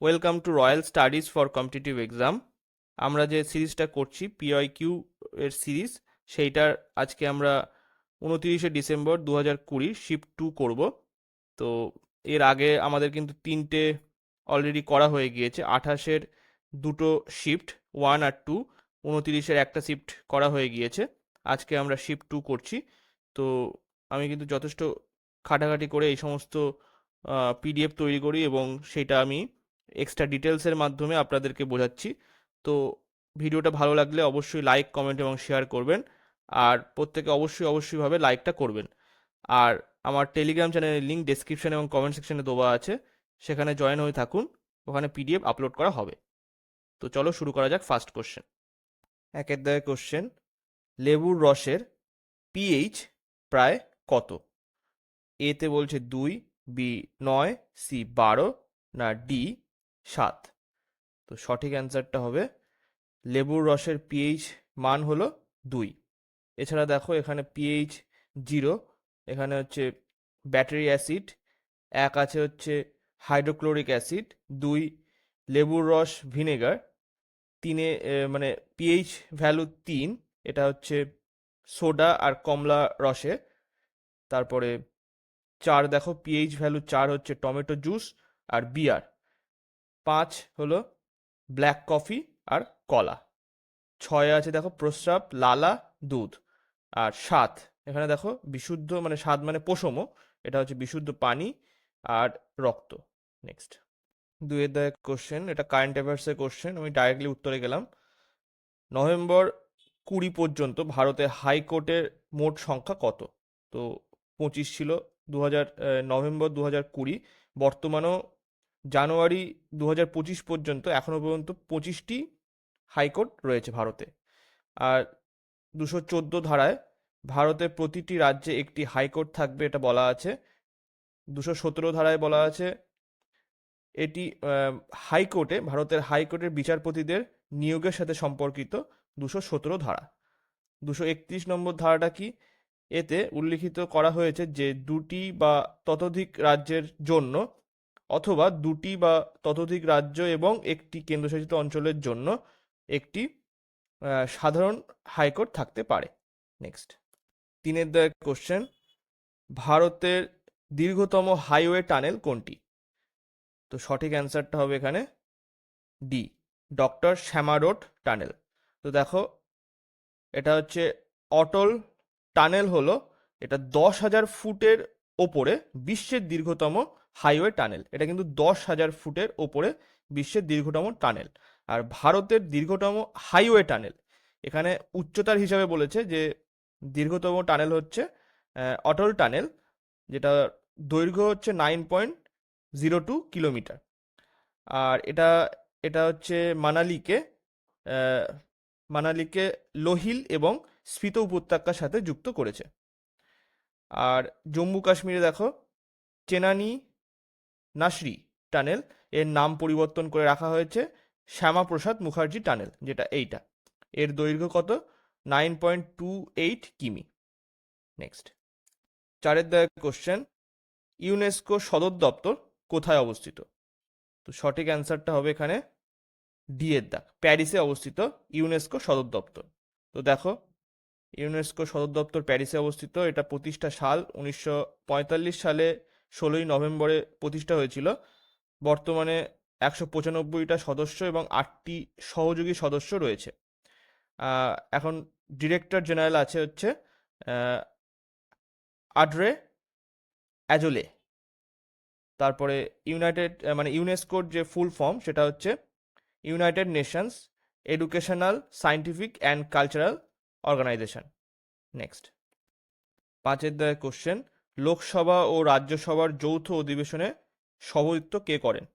Welcome to royal studies for competitive exam. আমরা যে সিরিজটা করছি পিওয়াইকিউ এর সিরিজ, সেইটার আজকে আমরা 29শে ডিসেম্বর 2020 শিফট 2 করব। তো এর আগে আমাদের কিন্তু তিনটে অলরেডি করা হয়ে গিয়েছে। 28-এর দুটো শিফট 1 আর 2, 29-এর একটা শিফট করা হয়ে গিয়েছে। আজকে আমরা শিফট 2 করছি। তো আমি কিন্তু যথেষ্ট খাটাখাটি করে এই সমস্ত পিডিএফ তৈরি করি এবং সেটা আমি এক্সট্রা ডিটেলসের মাধ্যমে আপনাদেরকে বোঝাচ্ছি। তো ভিডিওটা ভালো লাগলে অবশ্যই লাইক, কমেন্ট এবং শেয়ার করবেন। আর প্রত্যেকে অবশ্যইভাবে লাইকটা করবেন। আর আমার টেলিগ্রাম চ্যানেলের লিঙ্ক ডেসক্রিপশন এবং কমেন্ট সেকশনে দেওয়া আছে, সেখানে জয়েন হয়ে থাকুন। ওখানে পিডিএফ আপলোড করা হবে। তো চলো শুরু করা যাক ফার্স্ট কোশ্চেন। একের দাগে কোশ্চেন, লেবুর রসের পিএইচ প্রায় কত? এতে বলছে 2, বি 9, সি 12, না ডি 7। তো সঠিক অ্যান্সারটা হবে লেবুর রসের পিএইচ মান হলো 2। এছাড়া দেখো এখানে পিএইচ 0, এখানে হচ্ছে ব্যাটারি অ্যাসিড, 1 আছে হচ্ছে হাইড্রোক্লোরিক অ্যাসিড, 2 লেবুর রস ভিনেগার, 3 মানে পিএইচ ভ্যালু 3, এটা হচ্ছে সোডা আর কমলা রসে। তারপরে 4 দেখো পিএইচ ভ্যালু 4 হচ্ছে টমেটো জুস আর বিয়ার। 5 হলো ব্ল্যাক কফি আর কলা। 6 আছে দেখো প্রস্রাব, লালা, দুধ। আর 7 এখানে দেখো বিশুদ্ধ, মানে 7 মানে পশম, এটা হচ্ছে বিশুদ্ধ পানি আর রক্ত। নেক্সট 2-এর দাগে কোশ্চেন, এটা কারেন্ট অ্যাফেয়ার্সের কোশ্চেন, আমি ডাইরেক্টলি উত্তরে গেলাম। নভেম্বর 20 পর্যন্ত ভারতের হাইকোর্টের মোট সংখ্যা কত? তো 25 ছিল নভেম্বর 2020। বর্তমানেও জানুয়ারি 2025 পর্যন্ত এখনো পর্যন্ত 25টি হাইকোর্ট রয়েছে ভারতে। আর 214 ধারায় ভারতের প্রতিটি রাজ্যে একটি হাইকোর্ট থাকবে, এটা বলা আছে। 217 ধারায় বলা আছে এটি হাইকোর্টে, ভারতের হাইকোর্টের বিচারপতিদের নিয়োগের সাথে সম্পর্কিত। 217 ধারা। 231 নম্বর ধারাটা কি? এতে উল্লিখিত করা হয়েছে যে দুটি বা ততোধিক রাজ্যের জন্য অথবা দুটি বা ততোধিক রাজ্য এবং একটি কেন্দ্রশাসিত অঞ্চলের জন্য একটি সাধারণ হাইকোর্ট থাকতে পারে। নেক্সট 3-এর দাগে কোশ্চেন, ভারতের দীর্ঘতম হাইওয়ে টানেল কোনটি? তো সঠিক অ্যান্সারটা হবে এখানে ডি, ডক্টর শ্যামা রোড টানেল। তো দেখো এটা হচ্ছে অটল টানেল, হলো এটা 10,000 ফুটের ওপরে বিশ্বের দীর্ঘতম হাইওয়ে টানেল। এটা কিন্তু 10,000 ফুটের ওপরে বিশ্বের দীর্ঘতম টানেল। আর ভারতের দীর্ঘতম হাইওয়ে টানেল, এখানে উচ্চতার হিসাবে বলেছে যে দীর্ঘতম টানেল হচ্ছে অটল টানেল, যেটা দৈর্ঘ্য হচ্ছে 9.02 কিলোমিটার। আর এটা এটা হচ্ছে আহ, মানালিকে লোহিল এবং স্ফীত উপত্যকার সাথে যুক্ত করেছে। আর জম্মু কাশ্মীরে দেখো চেনানি নাসরি টানেল, এর নাম পরিবর্তন করে রাখা হয়েছে শ্যামাপ্রসাদ মুখার্জি টানেল, যেটা এইটা। এর দৈর্ঘ্য কত? 9.28 কিমি। নেক্সট 4-এর দাগে কোশ্চেন, ইউনেস্কো সদর দপ্তর কোথায় অবস্থিত? তো সঠিক অ্যান্সারটা হবে এখানে ডি এর দাগ, প্যারিসে অবস্থিত ইউনেস্কো সদর দপ্তর। তো দেখো ইউনেস্কো সদর দপ্তর প্যারিসে অবস্থিত। এটা প্রতিষ্ঠা সাল 1945 সালে 16ই নভেম্বরে প্রতিষ্ঠা হয়েছিল। বর্তমানে 195টা সদস্য এবং 8টি সহযোগী সদস্য রয়েছে। এখন ডিরেক্টর জেনারেল আছে হচ্ছে আড্রে অ্যাজোলে। তারপরে ইউনেস্কোর যে ফুল ফর্ম সেটা হচ্ছে United Nations educational, scientific and cultural organisation. Next 5-এর দাগে কোশ্চেন, লোকসভা ও রাজ্যসভার যৌথ অধিবেশনে সভাপতিত্ব কে করেন?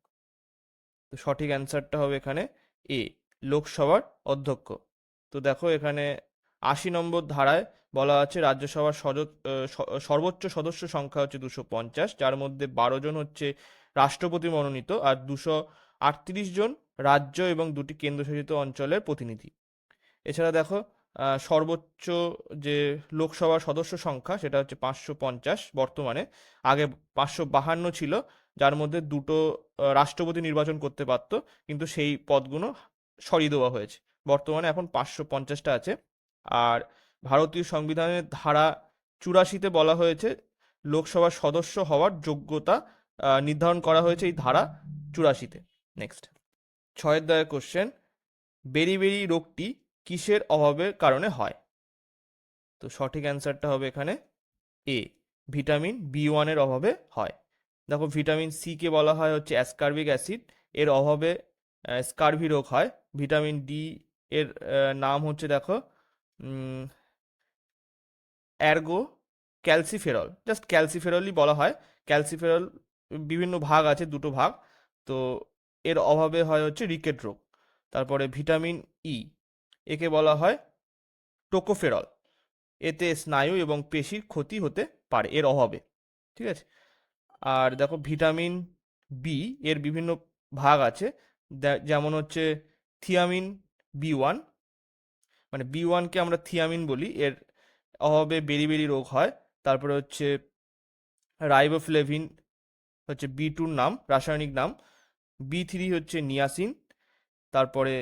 তো সঠিক অ্যান্সারটা হবে এখানে এ, লোকসভার অধ্যক্ষ। তো দেখো এখানে 80 নম্বর ধারায় বলা আছে রাজ্যসভার সর্বোচ্চ সদস্য সংখ্যা হচ্ছে 250, যার মধ্যে 12 জন হচ্ছে রাষ্ট্রপতি মনোনীত আর 238 জন রাজ্য এবং 2টি কেন্দ্রশাসিত অঞ্চলের প্রতিনিধি। এছাড়া দেখো সর্বোচ্চ যে লোকসভার সদস্য সংখ্যা সেটা হচ্ছে 550 বর্তমানে, আগে 552 ছিল। যার মধ্যে দুটো রাষ্ট্রপতি নির্বাচন করতে পারত, কিন্তু সেই পদগুলো সরিয়ে দেওয়া হয়েছে। বর্তমানে এখন 550টা আছে। আর ভারতীয় সংবিধানের ধারা 84-তে বলা হয়েছে লোকসভার সদস্য হওয়ার যোগ্যতা নির্ধারণ করা হয়েছে এই ধারা 84-তে। নেক্সট, 6-এর দাগের কোশ্চেন, বেরি রোগটি কিসের অভাবের কারণে হয়? তো সঠিক অ্যান্সারটা হবে এখানে এ, ভিটামিন B1-এর অভাবে হয়। দেখো, ভিটামিন সি কে বলা হয় হচ্ছে অ্যাসকার্বিক অ্যাসিড, এর অভাবে স্কার্ভি রোগ হয়। ভিটামিন ডি এর নাম হচ্ছে দেখো অ্যার্গো ক্যালসিফেরল, জাস্ট ক্যালসিফেরলই বলা হয়। ক্যালসিফেরল বিভিন্ন ভাগ আছে, দুটো ভাগ। তো এর অভাবে হয় হচ্ছে রিকেট রোগ। তারপরে ভিটামিন ই, একে বলা হয় টোকোফেরল, এতে স্নায়ু এবং পেশির ক্ষতি হতে পারে এর অভাবে। ঠিক আছে। আর দেখো, ভিটামিন বি এর বিভিন্ন ভাগ আছে, যেমন হচ্ছে থিয়ামিন B1, মানে B1-কে আমরা থিয়ামিন বলি, এর অভাবে বেরি রোগ হয়। তারপরে হচ্ছে রাইবোফ্লেভিন হচ্ছে B2-র নাম, রাসায়নিক নাম। B3 হচ্ছে নিয়াসিন। তারপরে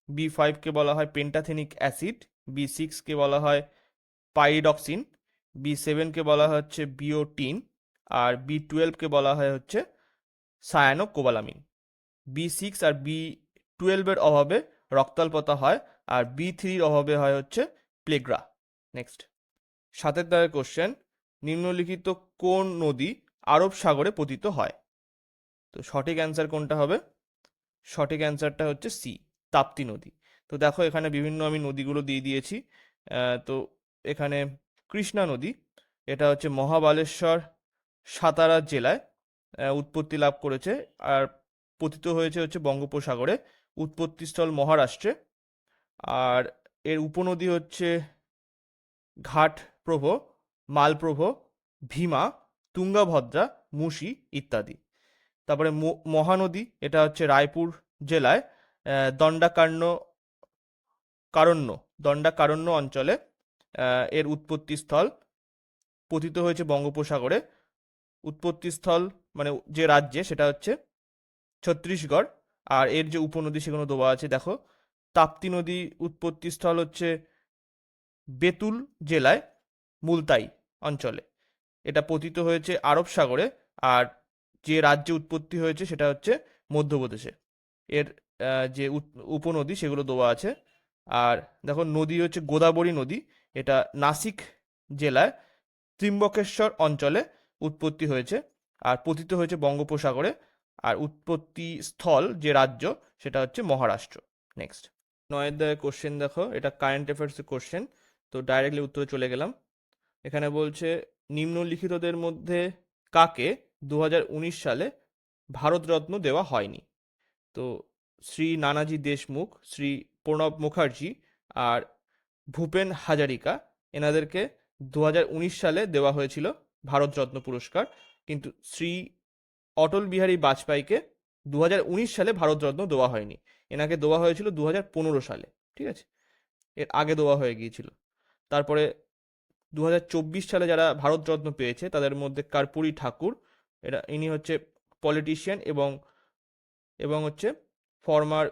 B5-কে বলা হয় পেন্টাথেনিক অ্যাসিড। B6-কে বলা হয় পাইরিডক্সিন। B7-কে বলা হচ্ছে বিওটিন। আর B12-কে বলা হয় হচ্ছে সায়ানোকোবালামিন। B6 আর B12-এর অভাবে রক্তাল্পতা হয়, আর B3-র অভাবে হয় হচ্ছে প্লেগ্রা। নেক্সট, 7-এর দাগের কোশ্চেন, নিম্নলিখিত কোন নদী আরব সাগরে পতিত হয়? তো সঠিক অ্যান্সার কোনটা হবে? সঠিক অ্যান্সারটা হচ্ছে সি, তাপ্তি নদী। তো দেখো, এখানে বিভিন্ন আমি নদীগুলো দিয়ে দিয়েছি। তো এখানে কৃষ্ণা নদী, এটা হচ্ছে মহাবালেশ্বর সাতারা জেলায় উৎপত্তি লাভ করেছে, আর পতিত হয়েছে হচ্ছে বঙ্গোপসাগরে, উৎপত্তিস্থল মহারাষ্ট্রে। আর এর উপনদী হচ্ছে ঘাটপ্রভা, মালপ্রভা, ভীমা, তুঙ্গাভদ্রা, মুসি ইত্যাদি। তারপরে মহানদী, এটা হচ্ছে রায়পুর জেলায় দণ্ডাকারণ্য অঞ্চলে এর উৎপত্তিস্থল, পতিত হয়েছে বঙ্গোপসাগরে। উৎপত্তিস্থল মানে যে রাজ্যে, সেটা হচ্ছে ছত্তিশগড়। আর এর যে উপনদী সেগুলো দেওয়া আছে, দেখো, তাপ্তি নদী উৎপত্তিস্থল হচ্ছে বেতুল জেলায় মুলতাই অঞ্চলে, এটা পতিত হয়েছে আরব সাগরে। আর যে রাজ্যে উৎপত্তি হয়েছে সেটা হচ্ছে মধ্যপ্রদেশে। এর যে উপনদী সেগুলো দেওয়া আছে। আর দেখো, নদী হচ্ছে গোদাবরী নদী, এটা নাসিক জেলায় ত্রিম্বকেশ্বর অঞ্চলে উৎপত্তি হয়েছে, আর পতিত হয়েছে বঙ্গোপসাগরে। আর উৎপত্তি স্থল যে রাজ্য, সেটা হচ্ছে মহারাষ্ট্র। নেক্সট, 9-এর দাগের কোশ্চেন দেখো, এটা কারেন্ট অ্যাফেয়ার্সের কোশ্চেন। তো ডাইরেক্টলি উত্তরে চলে গেলাম। এখানে বলছে, নিম্নলিখিতদের মধ্যে কাকে 2019 সালে ভারতরত্ন দেওয়া হয়নি? তো শ্রী নানাজি দেশমুখ, শ্রী প্রণব মুখার্জি আর ভূপেন হাজারিকা, এনাদেরকে 2019 সালে দেওয়া হয়েছিল ভারতরত্ন পুরস্কার। কিন্তু শ্রী অটল বিহারী বাজপেয়ীকে 2019 সালে ভারতরত্ন দেওয়া হয়নি, এনাকে দেওয়া হয়েছিল 2015 সালে। ঠিক আছে, এর আগে দেওয়া হয়ে গিয়েছিল। তারপরে 2024 সালে যারা ভারতরত্ন পেয়েছে তাদের মধ্যে কর্পূরী ঠাকুর, ইনি হচ্ছে পলিটিশিয়ান এবং এবং হচ্ছে ফর্মার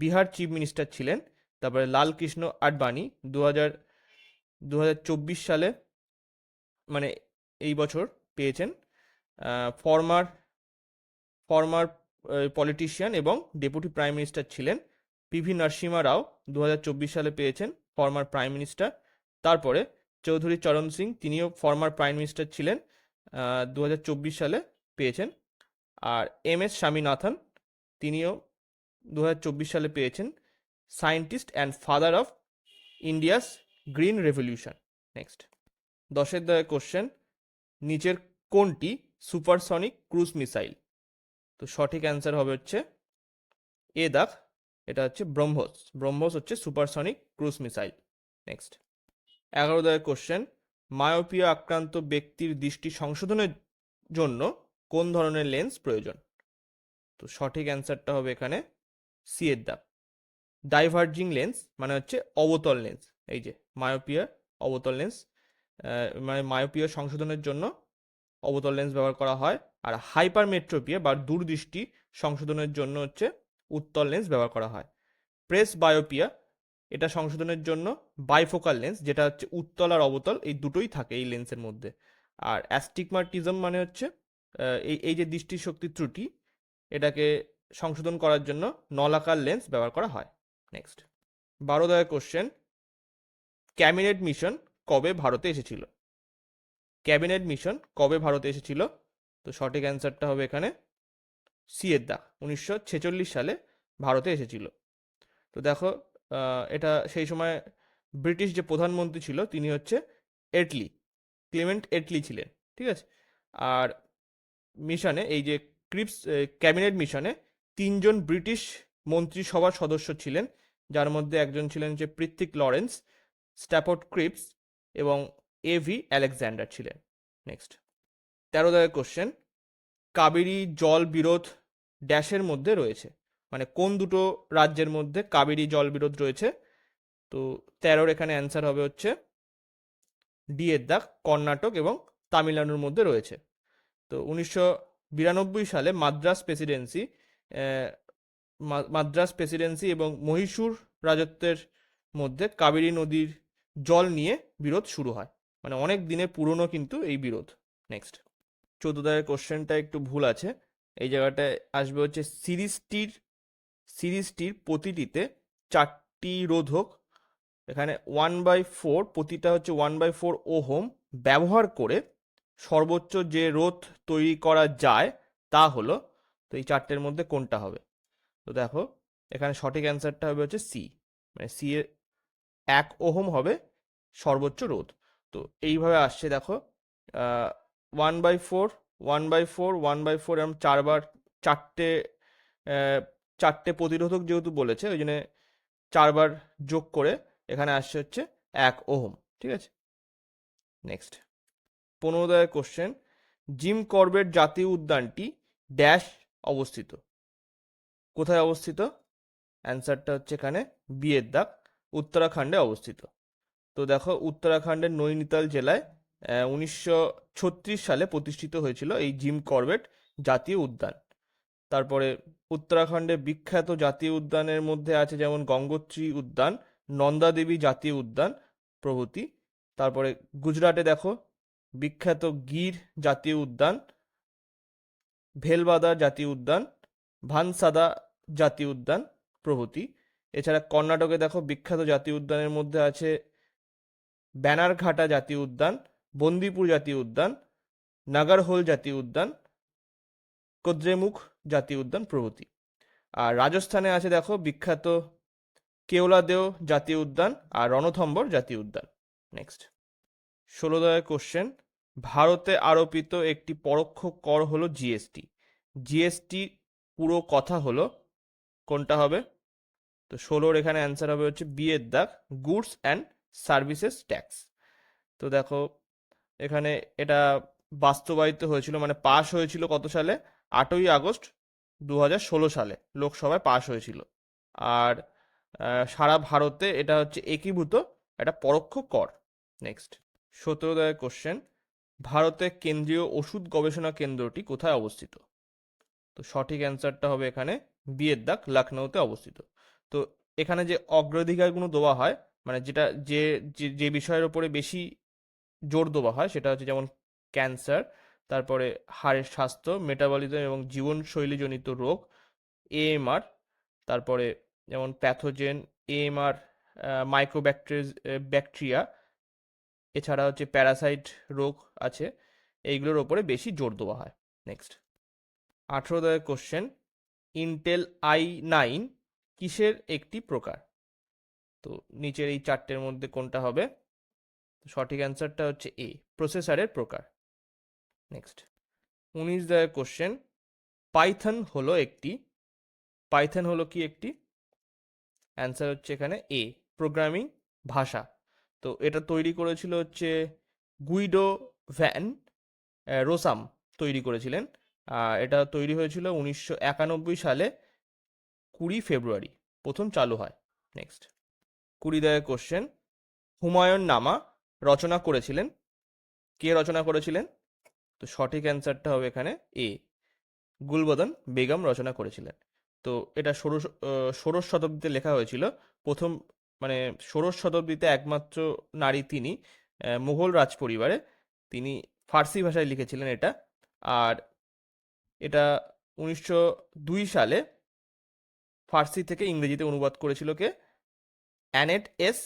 বিহার চিফ মিনিস্টার ছিলেন। তারপরে লালকৃষ্ণ আডবাণী 2024 সালে, মানে এই বছর পেয়েছেন। ফর্মার ফর্মার পলিটিশিয়ান এবং ডেপুটি প্রাইম মিনিস্টার ছিলেন। পিভি নরসিমহা রাও 2024 সালে পেয়েছেন, ফর্মার প্রাইম মিনিস্টার। তারপরে চৌধুরী চরণ সিং, তিনিও ফর্মার প্রাইম মিনিস্টার ছিলেন, 2024 সালে পেয়েছেন। আর MS স্বামীনাথন, তিনিও 2024 সালে পেয়েছেন, scientist and father of India's green revolution. Next, 10-এর দাগের কোশ্চেন, নিচের কোনটি সুপারসনিক ক্রুজ মিসাইল? তো সঠিক অ্যান্সার হবে হচ্ছে এ দাগ, এটা হচ্ছে ব্রহ্মোস। ব্রহ্মোস হচ্ছে সুপারসনিক ক্রুজ মিসাইল। নেক্সট, 11 দাগের কোশ্চেন, মায়োপিয়া আক্রান্ত ব্যক্তির দৃষ্টি সংশোধনের জন্য কোন ধরনের লেন্স প্রয়োজন? তো সঠিক অ্যান্সারটা হবে এখানে সি এর দাগ, ডাইভার্জিং লেন্স, মানে হচ্ছে অবতল লেন্স। এই যে মায়োপিয়া অবতল লেন্স, মানে মায়োপিয়া সংশোধনের জন্য অবতল লেন্স ব্যবহার করা হয়। আর হাইপারমেট্রোপিয়া বা দূরদৃষ্টি সংশোধনের জন্য হচ্ছে উত্তল লেন্স ব্যবহার করা হয়। প্রেস বায়োপিয়া, এটা সংশোধনের জন্য বাইফোকাল লেন্স, যেটা হচ্ছে উত্তল আর অবতল এই দুটোই থাকে এই লেন্সের মধ্যে। আর অ্যাস্টিগমাটিজম মানে হচ্ছে এই এই যে দৃষ্টিশক্তির ত্রুটি, এটাকে সংশোধন করার জন্য নলাকার লেন্স ব্যবহার করা হয়। নেক্সট 12 কোশ্চেন, ক্যাবিনেট মিশন কবে ভারতে এসেছিল? ক্যাবিনেট মিশন কবে ভারতে এসেছিল? তো সঠিক অ্যান্সারটা হবে এখানে সি এর দাগ, 1946 সালে ভারতে এসেছিল। তো দেখো এটা সেই সময় ব্রিটিশ যে প্রধানমন্ত্রী ছিল তিনি হচ্ছে এটলি, ক্লেমেন্ট এটলি ছিলেন, ঠিক আছে। আর মিশনে এই যে ক্রিপস ক্যাবিনেট মিশনে 3জন ব্রিটিশ মন্ত্রিসভার সদস্য ছিলেন, যার মধ্যে একজন ছিলেন যে পৃথ্বী লরেন্স, স্ট্যাফোর্ড ক্রিপস এবং এভি আলেকজান্ডার ছিলেন। নেক্সট 13 কোশ্চেন, কাবেরী জল বিরোধ ড্যাশের মধ্যে রয়েছে, মানে কোন দুটো রাজ্যের মধ্যে কাবেরী জল বিরোধ রয়েছে? তো 13 এখানে অ্যান্সার হবে হচ্ছে ডি এর দাগ, কর্ণাটক এবং তামিলনাড়ুর মধ্যে রয়েছে। তো 1992 সালে মাদ্রাস প্রেসিডেন্সি এবং মহীশূর রাজত্বের মধ্যে কাবেরী নদীর জল নিয়ে বিরোধ শুরু হয়, মানে অনেক দিনের পুরনো কিন্তু এই বিরোধ। নেক্সট 14 কোশ্চেনটা একটু ভুল আছে, এই জায়গাটায় আসবে হচ্ছে সিরিজটির প্রতিটিতে 4টি রোধক, এখানে 1/4, প্রতিটা হচ্ছে 1/4 ওহম ব্যবহার করে সর্বোচ্চ যে রোধ তৈরি করা যায় তা হলো, তো এই 4টের মধ্যে কোনটা হবে? তো দেখো এখানে সঠিক অ্যান্সারটা হবে হচ্ছে সি, মানে সি এর 1 ওহম হবে সর্বোচ্চ রোধ। তো এইভাবে আসছে দেখো 1/4, 1/4, 1/4 এরকম চারবার, চারটে চারটে প্রতিরোধক যেহেতু বলেছে ওই জন্য 4বার যোগ করে এখানে আসছে হচ্ছে 1 ওহম, ঠিক আছে। নেক্সট 15 কোশ্চেন, জিম করবেট জাতীয় উদ্যানটি ড্যাশ অবস্থিত? কোথায় অবস্থিত? অ্যান্সারটা হচ্ছে এখানে বি এর দাগ, উত্তরাখণ্ডে অবস্থিত। তো দেখো উত্তরাখণ্ডের নৈনিতাল জেলায় 1936 সালে প্রতিষ্ঠিত হয়েছিল এই জিম করবেট জাতীয় উদ্যান। তারপরে উত্তরাখণ্ডে বিখ্যাত জাতীয় উদ্যানের মধ্যে আছে যেমন গঙ্গোত্রী উদ্যান, নন্দা দেবী জাতীয় উদ্যান প্রভৃতি। তারপরে গুজরাটে দেখো বিখ্যাত গির জাতীয় উদ্যান, ভেলবাদার জাতীয় উদ্যান, ভানসাদা জাতীয় উদ্যান প্রভৃতি। এছাড়া কর্ণাটকে দেখো বিখ্যাত জাতীয় উদ্যানের মধ্যে আছে ব্যানারঘাটা জাতীয় উদ্যান, বন্দিপুর জাতীয় উদ্যান, নাগারহোল জাতীয় উদ্যান, কোদ্রেমুখ জাতীয় উদ্যান প্রভৃতি। আর রাজস্থানে আছে দেখো বিখ্যাত কেওলাদেও জাতীয় উদ্যান আর রণথম্বর জাতীয় উদ্যান। নেক্সট 16 কোশ্চেন, ভারতে আরোপিত একটি পরোক্ষ কর হলো জিএসটি। জিএসটি পুরো কথা হলো কোনটা হবে? তো 16 এখানে অ্যান্সার হবে হচ্ছে বি এর দাগ, গুডস অ্যান্ড সার্ভিসেস ট্যাক্স। তো দেখো এখানে এটা বাস্তবায়িত হয়েছিল, মানে পাশ হয়েছিল কত সালে? 8ই আগস্ট 2016 সালে লোকসভায় পাশ হয়েছিল। আর সারা ভারতে এটা হচ্ছে একীভূত একটা পরোক্ষ কর। নেক্সট 17 কোশ্চেন, ভারতের কেন্দ্রীয় ওষুধ গবেষণা কেন্দ্রটি কোথায় অবস্থিত? তো সঠিক অ্যান্সারটা হবে এখানে বি এর দাগ, লখনৌতে অবস্থিত। তো এখানে যে অগ্রাধিকারগুলো দেওয়া হয়, মানে যেটা যে যে বিষয়ের ওপরে বেশি জোর দেওয়া হয় সেটা হচ্ছে যেমন ক্যান্সার, তারপরে হাড়ের স্বাস্থ্য, মেটাবলিজম এবং জীবনশৈলীজনিত রোগ, এএমআর, তারপরে যেমন প্যাথোজেন, এএমআর, ব্যাকটেরিয়া, এছাড়া হচ্ছে প্যারাসাইট রোগ আছে, এইগুলোর ওপরে বেশি জোর দেওয়া হয়। নেক্সট 18 কোশ্চেন, ইন্টেল i9 কিসের একটি প্রকার? তো নিচের এই 4টের মধ্যে কোনটা হবে? সঠিক অ্যান্সারটা হচ্ছে এ, প্রসেসরের প্রকার। নেক্সট 19 কোশ্চেন, পাইথন হলো কি একটি? অ্যান্সার হচ্ছে এখানে এ, প্রোগ্রামিং ভাষা। তো এটা তৈরি করেছিল হচ্ছে গুইডো ভ্যান রোসাম তৈরি করেছিলেন। এটা তৈরি হয়েছিল 1991 সালে 20 ফেব্রুয়ারি প্রথম চালু হয়। নেক্সট 20 কোশ্চেন, হুমায়ুন নামা রচনা করেছিলেন, কে রচনা করেছিলেন? তো সঠিক অ্যান্সারটা হবে এখানে এ, গুলবদন বেগম রচনা করেছিলেন। তো এটা ষোড়শ শতাব্দীতে লেখা হয়েছিল। প্রথম মানে ষোড়শ শতাব্দীতে একমাত্র নারী তিনি, মুঘল রাজ পরিবারে। তিনি ফার্সি ভাষায় লিখেছিলেন এটা। আর এটা 1902 সালে ফার্সি থেকে ইংরেজিতে অনুবাদ করেছিল কে? Annette S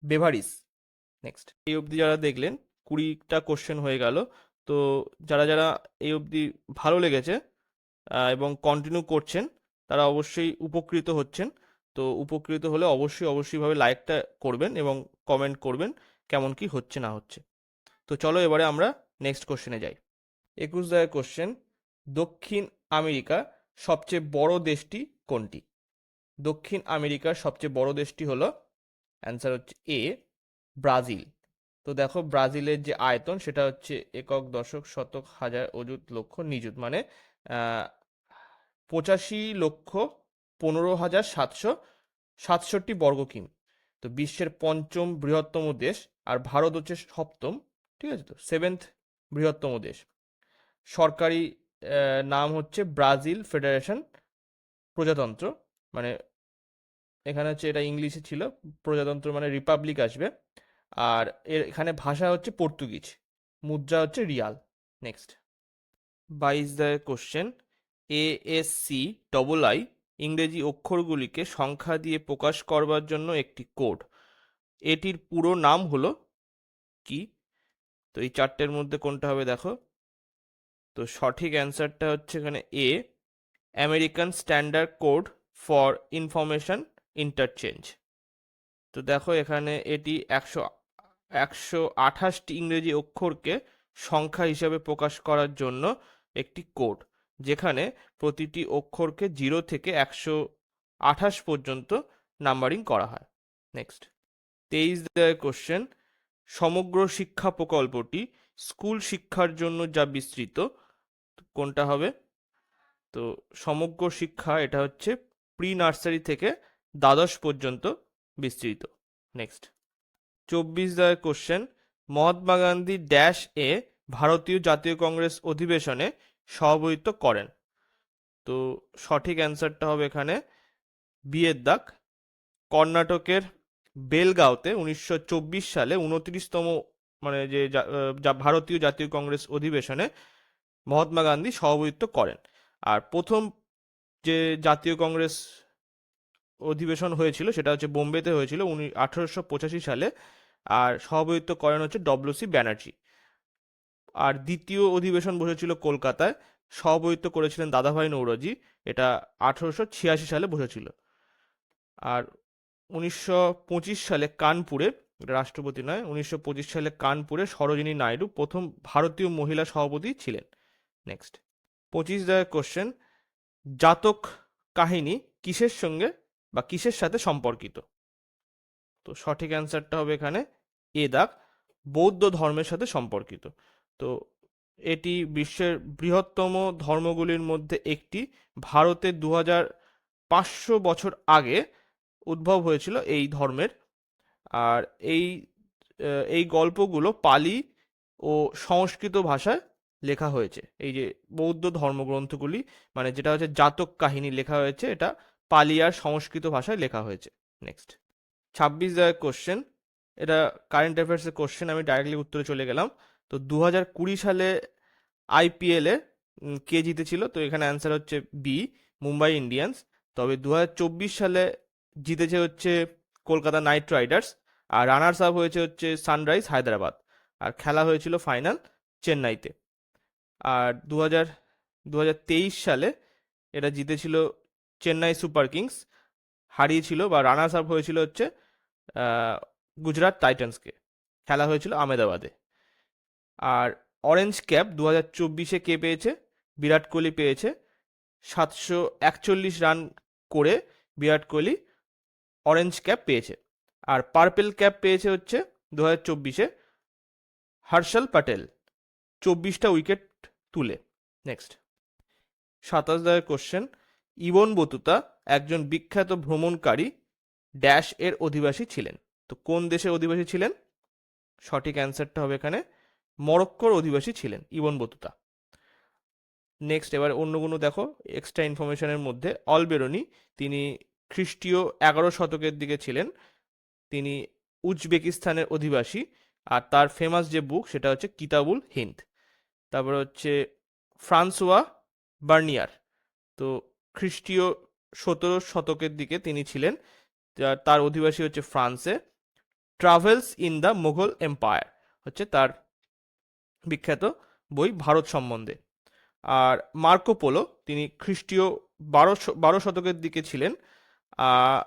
Beveridge. নেক্সট, এই অবধি যারা দেখলেন 20টা কোশ্চেন হয়ে গেল। তো যারা যারা এই অবধি ভালো লেগেছে এবং কন্টিনিউ করছেন, তারা অবশ্যই উপকৃত হচ্ছেন। তো উপকৃত হলে অবশ্যইভাবে লাইকটা করবেন এবং কমেন্ট করবেন কেমন কি হচ্ছে না হচ্ছে। তো চলো এবারে আমরা নেক্সট কোশ্চেনে যাই। 21 কোশ্চেন, দক্ষিণ আমেরিকার সবচেয়ে বড় দেশটি কোনটি? দক্ষিণ আমেরিকার সবচেয়ে বড় দেশটি হলো, অ্যান্সার হচ্ছে এ, ব্রাজিল। তো দেখো ব্রাজিলের যে আয়তন সেটা হচ্ছে একক, দশক, শতক, হাজার, অযুত, লক্ষ, নিযুত, মানে 85,15,767 বর্গ কিমি। তো বিশ্বের পঞ্চম বৃহত্তম দেশ, আর ভারত হচ্ছে সপ্তম, ঠিক আছে, তো সেভেন্থ বৃহত্তম দেশ। সরকারি নাম হচ্ছে ব্রাজিল ফেডারেশন প্রজাতন্ত্র, মানে এখানে হচ্ছে এটা ইংলিশে ছিল, প্রজাতন্ত্র মানে রিপাবলিক আসবে। আর এখানে ভাষা হচ্ছে পর্তুগিজ, মুদ্রা হচ্ছে রিয়াল। নেক্সট, 22 কোশ্চেন, ASCII ইংরেজি অক্ষরগুলিকে সংখ্যা দিয়ে প্রকাশ করবার জন্য একটি কোড। এটির পুরো নাম হলো কি? তো এই চারটের মধ্যে কোনটা হবে দেখো। তো সঠিক অ্যান্সারটা হচ্ছে এখানে A, American Standard Code for Information Interchange. তো দেখো এখানে এটি 128টি ইংরেজি অক্ষরকে সংখ্যা হিসাবে প্রকাশ করার জন্য একটি কোড, যেখানে প্রতিটি অক্ষরকে 0 থেকে 128 পর্যন্ত নাম্বারিং করা হয়। নেক্সট, 23 কোশ্চেন, সমগ্র শিক্ষা প্রকল্পটি স্কুল শিক্ষার জন্য যা বিস্তৃত, কোনটা হবে? তো সমগ্র শিক্ষা এটা হচ্ছে প্রি নার্সারি থেকে দ্বাদশ পর্যন্ত বিস্তৃত। Next, 24 question, Mahatma Gandhi dash a ভারতীয় জাতীয় কংগ্রেস অধিবেশনে সভাপতিত্ব করেন। তো সঠিক অ্যান্সারটা হবে এখানে বিয়ের দাগ, কর্ণাটকের বেলগাঁওতে 1924 সালে 29তম মানে যে ভারতীয় জাতীয় কংগ্রেস অধিবেশনে মহাত্মা গান্ধী সভাপতিত্ব করেন। আর প্রথম যে জাতীয় কংগ্রেস অধিবেশন হয়েছিল সেটা হচ্ছে বোম্বেতে হয়েছিল 1885 সালে, আর সভাপতিত্ব করেন হচ্ছে ডব্লিউ.সি. ব্যানার্জি। আর দ্বিতীয় অধিবেশন বসেছিল কলকাতায়, সভাপতিত্ব করেছিলেন দাদাভাই নৌরোজি, এটা 1886 সালে বসেছিল। আর 1925 সালে কানপুরে, রাষ্ট্রপতি নয়, 1925 সালে কানপুরে সরোজিনী নাইডু প্রথম ভারতীয় মহিলা সভাপতি ছিলেন। নেক্সট, 25 কোশ্চেন, জাতক কাহিনী কিসের সঙ্গে বা কিসের সাথে সম্পর্কিত? তো সঠিক অ্যান্সারটা হবে এখানে এ দাগ, বৌদ্ধ ধর্মের সাথে সম্পর্কিত। তো এটি বিশ্বের বৃহত্তম ধর্মগুলির মধ্যে একটি। ভারতে 2500 বছর আগে উদ্ভব হয়েছিল এই ধর্মের। আর এই এই গল্পগুলো পালি ও সংস্কৃত ভাষায় লেখা হয়েছে। এই যে বৌদ্ধ ধর্মগ্রন্থগুলি, মানে যেটা হচ্ছে জাতক কাহিনী লেখা হয়েছে, এটা পালি আর সংস্কৃত ভাষায় লেখা হয়েছে। নেক্সট, 26 কোশ্চেন, এটা কারেন্ট অ্যাফেয়ার্সের কোশ্চেন, আমি ডাইরেক্টলি উত্তরে চলে গেলাম। তো 2020 সালে আইপিএলে কে জিতেছিল? তো এখানে অ্যান্সার হচ্ছে বি, মুম্বাই ইন্ডিয়ান্স। তবে 2024 সালে জিতেছে হচ্ছে কলকাতা নাইট রাইডার্স, আর রানার্স আপ হয়েছে হচ্ছে সানরাইজ হায়দ্রাবাদ। আর খেলা হয়েছিল ফাইনাল চেন্নাইতে। আর 2023 সালে এটা জিতেছিল চেন্নাই সুপার কিংস, হারিয়েছিল বা রানার্স আপ হয়েছিল হচ্ছে গুজরাট টাইটান্সকে। খেলা হয়েছিল আহমেদাবাদে। আর অরেঞ্জ ক্যাপ 2024 কে পেয়েছে? বিরাট কোহলি পেয়েছে। 741 রান করে বিরাট কোহলি অরেঞ্জ ক্যাপ পেয়েছে। আর পার্পেল ক্যাপ পেয়েছে হচ্ছে 2024 হর্ষল প্যাটেল, 24টা উইকেট তুলে। নেক্সট, 27 কোশ্চেন, ইবন বতুতা একজন বিখ্যাত ভ্রমণকারী ড্যাশ এর অধিবাসী ছিলেন। তো কোন দেশের অধিবাসী ছিলেন? সঠিক অ্যান্সারটা হবে এখানে মরক্কোর অধিবাসী ছিলেন ইবন বতুতা। নেক্সট এবার অন্য কোনো দেখো এক্সট্রা ইনফরমেশনের মধ্যে অলবেরনি, তিনি খ্রিস্টীয় 11 শতকের দিকে ছিলেন, তিনি উজবেকিস্তানের অধিবাসী, আর তার ফেমাস যে বুক সেটা হচ্ছে কিতাবুল হিন্দ। তারপর হচ্ছে ফ্রান্সোয়া বার্নিয়ার, তো খ্রিস্টীয় 17 শতকের দিকে তিনি ছিলেন, তার অধিবাসী হচ্ছে ফ্রান্সে। Travels in the Mughal empire হচ্ছে তার বিখ্যাত বই ভারত সম্বন্ধে। আর মার্কো পোলো, তিনি খ্রিস্টীয় 12 শতকের দিকে ছিলেন,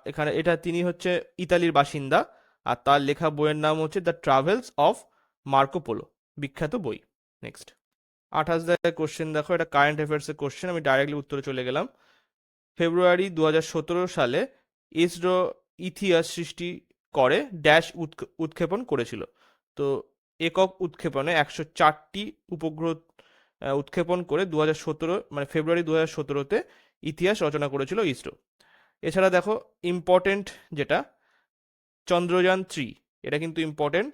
এখানে এটা তিনি হচ্ছে ইতালির বাসিন্দা, আর তার লেখা বইয়ের নাম হচ্ছে the travels of Marco polo, বিখ্যাত বই। নেক্সট 28 কোশ্চেন দেখো, এটা কারেন্ট অ্যাফেয়ার্সের কোশ্চেন, আমি ডাইরেক্টলি উত্তরে চলে গেলাম। ফেব্রুয়ারি 2017 সালে ইসরো ইথিয়াস সৃষ্টি করে ড্যাশ উৎক্ষেপণ করেছিল। তো একক উৎক্ষেপণে 104টি উপগ্রহ উৎক্ষেপণ করে 2017 মানে ফেব্রুয়ারি 2017-তে ইতিহাস রচনা করেছিল ইসরো। এছাড়া দেখো ইম্পর্টেন্ট যেটা চন্দ্রযান 3, এটা কিন্তু ইম্পর্টেন্ট,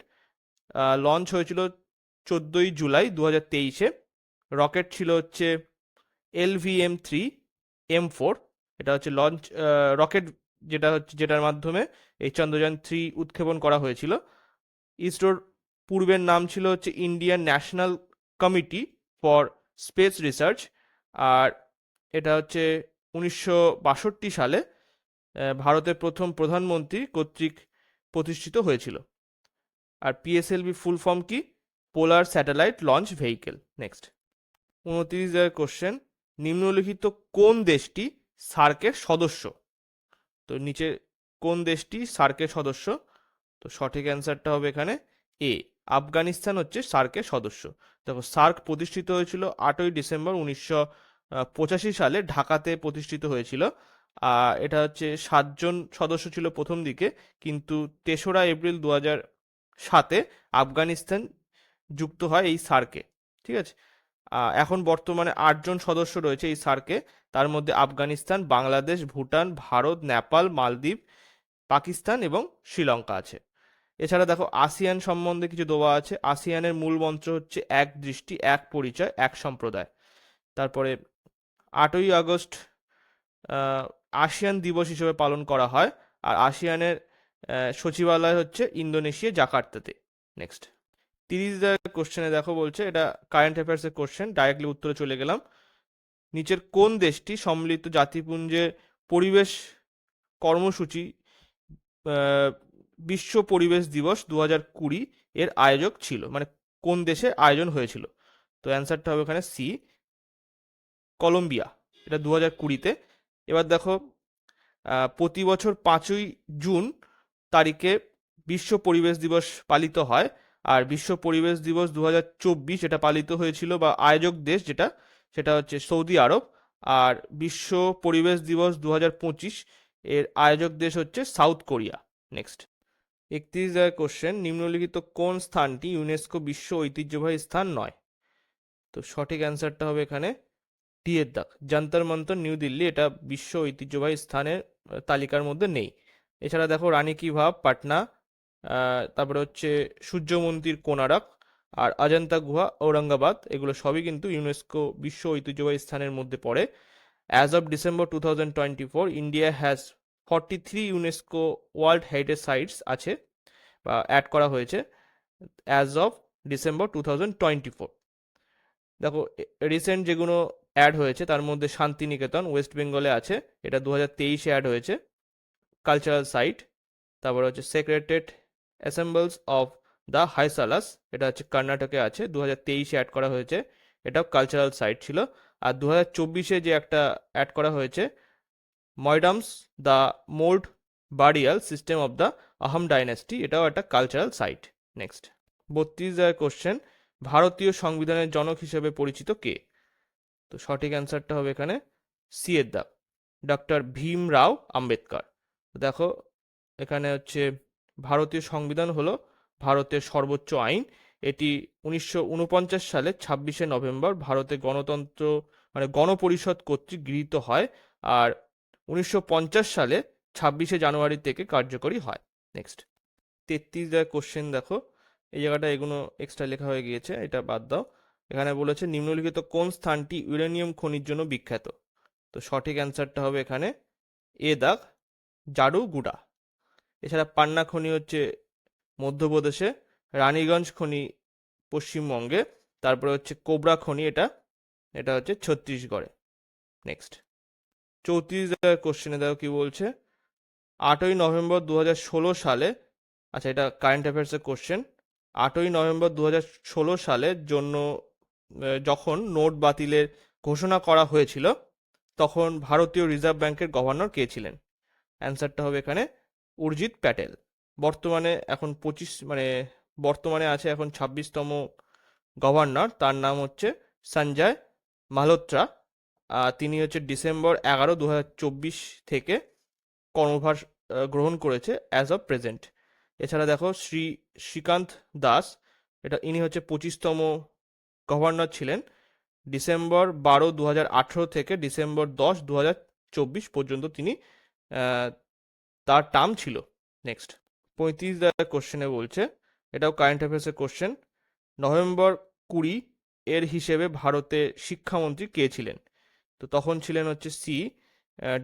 লঞ্চ হয়েছিল 14 জুলাই 2023-এ। রকেট ছিল হচ্ছে LVM-3M4, এটা হচ্ছে লঞ্চ রকেট যেটার মাধ্যমে এই চন্দ্রযান 3 উৎক্ষেপণ করা হয়েছিল। ইসরোর পূর্বের নাম ছিল হচ্ছে Indian National Committee for Space Research, আর এটা হচ্ছে 1962 সালে ভারতের প্রথম প্রধানমন্ত্রী কর্তৃক প্রতিষ্ঠিত হয়েছিল। আর PSLV ফুল ফর্ম কি? Polar satellite launch vehicle. Next 29 question, নিম্নলিখিত কোন দেশটি সার্কের সদস্য? তো নিচে কোন দেশটি সার্কের সদস্য? তো সঠিক অ্যান্সারটা হবে এখানে এ, আফগানিস্তান হচ্ছে সার্কের সদস্য। দেখো সার্ক প্রতিষ্ঠিত হয়েছিল 8ই ডিসেম্বর 1985 সালে, ঢাকাতে প্রতিষ্ঠিত হয়েছিল। এটা হচ্ছে 7জন সদস্য ছিল প্রথম দিকে, কিন্তু 3রা এপ্রিল 2007-এ আফগানিস্তান যুক্ত হয় এই সার্কে। ঠিক আছে, এখন বর্তমানে 8জন সদস্য রয়েছে এই সার্কে, তার মধ্যে আফগানিস্তান, বাংলাদেশ, ভুটান, ভারত, নেপাল, মালদ্বীপ, পাকিস্তান এবং শ্রীলঙ্কা আছে। এছাড়া দেখো আসিয়ান সম্বন্ধে কিছু দেওয়া আছে। আসিয়ানের মূল মন্ত্র হচ্ছে এক দৃষ্টি, এক পরিচয়, এক সম্প্রদায়। তারপরে 8ই আগস্ট আসিয়ান দিবস হিসেবে পালন করা হয়, আর আসিয়ানের সচিবালয় হচ্ছে ইন্দোনেশিয়া জাকার্তাতে। নেক্সট 30 কোশ্চেনে দেখো বলছে, এটা কারেন্ট অ্যাফেয়ার্সের কোশ্চেন, ডাইরেক্টলি উত্তরে চলে গেলাম। নিচের কোন দেশটি সম্মিলিত জাতিপুঞ্জের পরিবেশ কর্মসূচি বিশ্ব পরিবেশ দিবস 2020 এর আয়োজক ছিল, মানে কোন দেশে আয়োজন হয়েছিল? তো অ্যান্সারটা হবে এখানে সি, কলম্বিয়া, এটা 2020-তে। এবার দেখো প্রতি বছর 5ই জুন তারিখে বিশ্ব পরিবেশ দিবস পালিত হয়, আর বিশ্ব পরিবেশ দিবস 2024 এটা পালিত হয়েছিল, বা আয়োজক দেশ সেটা হচ্ছে সৌদি আরব, আর বিশ্ব পরিবেশ দিবস 2025 এর আয়োজক দেশ হচ্ছে সাউথ কোরিয়া। নেক্সট 31 কোশ্চেন, নিম্নলিখিত কোন স্থানটি ইউনেস্কো বিশ্ব ঐতিহ্যবাহী স্থান নয়? তো সঠিক অ্যান্সারটা হবে এখানে ডি এর দাগ, যন্তর মন্তর নিউ দিল্লি, এটা বিশ্ব ঐতিহ্যবাহী স্থানের তালিকার মধ্যে নেই। এছাড়া দেখো রানী কি ভাব পাটনা, তারপরে হচ্ছে সূর্য মন্দির কোনারক, আর অজন্তা গুহা ঔরঙ্গাবাদ, এগুলো সবই কিন্তু ইউনেস্কো বিশ্ব ঐতিহ্যবাহী স্থানের মধ্যে পড়ে। As of December 2024 India has 43 UNESCO world heritage sites আছে, বা অ্যাড করা হয়েছে অ্যাজ অফ ডিসেম্বর 2024। দেখো রিসেন্ট যেগুলো অ্যাড হয়েছে তার মধ্যে শান্তিনিকেতন ওয়েস্ট বেঙ্গলে আছে, এটা 2023-এ অ্যাড হয়েছে, কালচারাল সাইট। তারপর হচ্ছে সেক্রেটেড অ্যাসেম্বলস অফ দ্য হাইসালাস, এটা হচ্ছে কর্ণাটকে আছে, 2023-এ অ্যাড করা হয়েছে, এটাও কালচারাল সাইট ছিল। আর 2024-এ যে একটা অ্যাড করা হয়েছে Moidams the mound burial system of the Ahom dynasty, এটাও একটা কালচারাল সাইট। নেক্সট 32 কোশ্চেন, ভারতীয় সংবিধানের জনক হিসেবে পরিচিত কে? তো সঠিক অ্যান্সারটা হবে এখানে সি এর দাগ, ডক্টর ভীমরাও আম্বেদকর। দেখো এখানে হচ্ছে ভারতীয় সংবিধান হলো ভারতের সর্বোচ্চ আইন, এটি 1949 সালে 26শে নভেম্বর ভারতে গণতন্ত্র মানে গণপরিষদ কর্তৃক গৃহীত হয়, আর 1950 সালে 26শে জানুয়ারি থেকে কার্যকরী হয়। নেক্সট 33 কোশ্চেন দেখো, এই জায়গাটা এগুলো এক্সট্রা লেখা হয়ে গিয়েছে, এটা বাদ দাও। এখানে বলেছে নিম্নলিখিত কোন স্থানটি ইউরেনিয়াম খনির জন্য বিখ্যাত? তো সঠিক অ্যান্সারটা হবে এখানে এ দাগ, জাডুগুড়া। এছাড়া পান্না খনি হচ্ছে মধ্যপ্রদেশে, রানীগঞ্জ খনি পশ্চিমবঙ্গে, তারপরে হচ্ছে কোবরা খনি, এটা এটা হচ্ছে ছত্তিশগড়ে। নেক্সট 34 কোশ্চেনে দেখো কি বলছে। 8ই নভেম্বর 2016 সালে, আচ্ছা এটা কারেন্ট অ্যাফেয়ার্সের কোশ্চেন। 8ই নভেম্বর 2016 সালের জন্য যখন নোট বাতিলের ঘোষণা করা হয়েছিল, তখন ভারতীয় রিজার্ভ ব্যাংকের গভর্নর কে ছিলেন? অ্যান্সারটা হবে এখানে উর্জিত প্যাটেল। বর্তমানে এখন বর্তমানে আছে এখন 26তম গভর্নর, তার নাম হচ্ছে সঞ্জয় মালহোত্রা। তিনি হচ্ছে ডিসেম্বর 11, 2024 থেকে কর্মভার গ্রহণ করেছে অ্যাজ অফ প্রেজেন্ট। এছাড়া দেখো শ্রীকান্ত দাস, ইনি হচ্ছে 25তম গভর্নর ছিলেন, ডিসেম্বর 12, 2018 থেকে ডিসেম্বর 10, 2024 পর্যন্ত তিনি তার টার্ম ছিল। নেক্সট 35 কোশ্চেনে বলছে, এটাও কারেন্ট অ্যাফেয়ার্সের কোশ্চেন। নভেম্বর 20 এর হিসেবে ভারতে শিক্ষামন্ত্রী কে ছিলেন? তো তখন ছিলেন হচ্ছে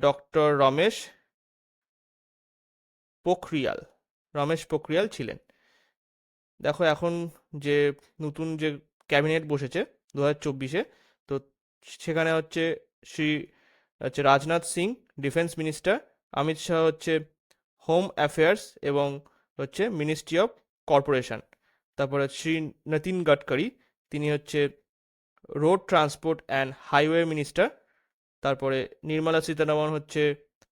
ডক্টর রমেশ পোখরিয়াল ছিলেন। দেখো এখন যে নতুন যে ক্যাবিনেট বসেছে 2024-এ, তো সেখানে হচ্ছে রাজনাথ সিং ডিফেন্স মিনিস্টার, অমিত শাহ হচ্ছে হোম অ্যাফেয়ার্স এবং হচ্ছে মিনিস্ট্রি অফ কর্পোরেশন, তারপরে নীতিন গডকরি, তিনি হচ্ছে road transport and highway minister, তারপরে নির্মলা সীতারামন হচ্ছে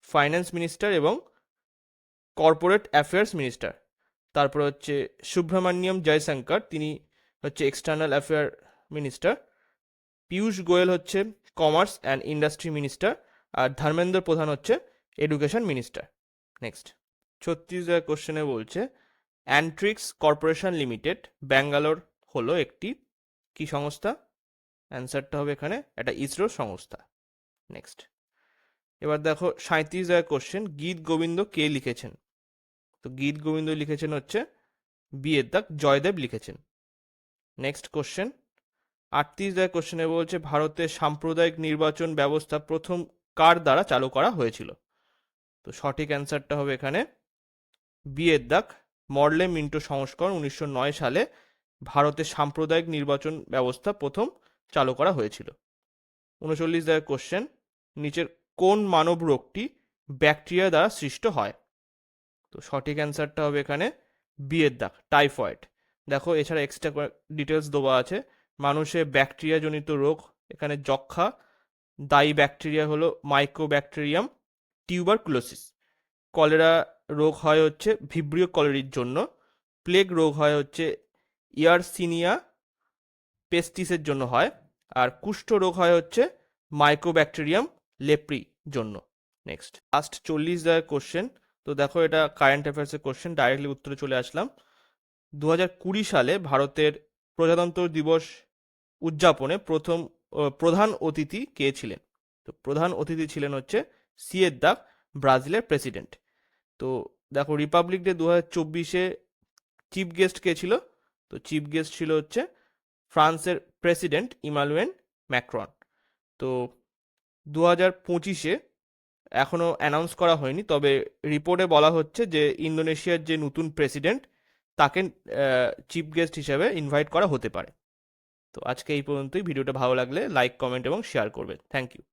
ফাইন্যান্স মিনিস্টার এবং কর্পোরেট অ্যাফেয়ার্স মিনিস্টার, তারপরে হচ্ছে সুব্রমণ্যম জয়শঙ্কর, তিনি হচ্ছে external affair minister, Piyush Goyal হচ্ছে কমার্স অ্যান্ড ইন্ডাস্ট্রি মিনিস্টার, আর ধর্মেন্দ্র প্রধান হচ্ছে এডুকেশন মিনিস্টার। নেক্সট 36 কোশ্চেনে বলছে অ্যান্ট্রিক্স কর্পোরেশন লিমিটেড ব্যাঙ্গালোর হলো একটি কি সংস্থা? অ্যান্সারটা হবে এখানে একটা ইসরো সংস্থা। নেক্সট এবার দেখো 37 কোশ্চেন, গীত গোবিন্দ কে লিখেছেন? তো গীত গোবিন্দ লিখেছেন হচ্ছে জয়দেব লিখেছেন। নেক্সট কোশ্চেন 38 কোশ্চেনে বলছে ভারতের সাম্প্রদায়িক নির্বাচন ব্যবস্থা প্রথম কার দ্বারা চালু করা হয়েছিল? তো সঠিক অ্যান্সারটা হবে এখানে মর্লে মিন্টো সংস্করণ 1909 সালে ভারতের সাম্প্রদায়িক নির্বাচন ব্যবস্থা প্রথম চালু করা হয়েছিল। 39 কোশ্চেন, নিচের কোন মানব রোগটি ব্যাকটেরিয়া দ্বারা সৃষ্ট হয়? তো সঠিক অ্যান্সারটা হবে এখানে টাইফয়েড। দেখো এছাড়া এক্সট্রা ডিটেলস দেওয়া আছে। মানুষের ব্যাকটেরিয়াজনিত রোগ, এখানে যক্ষা, দায়ী ব্যাকটেরিয়া হলো মাইক্রোব্যাকটেরিয়াম টিউবারকুলোসিস, কলেরা রোগ হয় হচ্ছে ভিব্রিও কলেরির জন্য, প্লেগ রোগ হয় হচ্ছে ইয়ারসিনিয়া পেস্টিসের জন্য হয়, আর কুষ্ঠ রোগ হয় হচ্ছে মাইক্রোব্যাকটেরিয়াম লেপ্রি জন্য। নেক্সট লাস্ট 40 কোশ্চেন, তো দেখো এটা কারেন্ট অ্যাফেয়ার্সের কোশ্চেন, ডাইরেক্টলি উত্তরে চলে আসলাম। 2020 সালে ভারতের প্রজাতন্ত্র দিবস উদযাপনে প্রধান অতিথি কে ছিলেন? তো প্রধান অতিথি ছিলেন হচ্ছে ব্রাজিলের প্রেসিডেন্ট। তো দেখো রিপাবলিক ডে 2024-এ চিফ গেস্ট কে ছিল? তো চিফ গেস্ট ছিল হচ্ছে ফ্রান্সের প্রেসিডেন্ট ইমানুয়েল ম্যাক্রন। তো 2025-এ এখনও অ্যানাউন্স করা হয়নি, তবে রিপোর্টে বলা হচ্ছে যে ইন্দোনেশিয়ার যে নতুন প্রেসিডেন্ট, তাকে চিফ গেস্ট হিসেবে ইনভাইট করা হতে পারে। তো আজকে এই পর্যন্তই। ভিডিওটা ভালো লাগলে লাইক, কমেন্ট এবং শেয়ার করবেন। Thank you.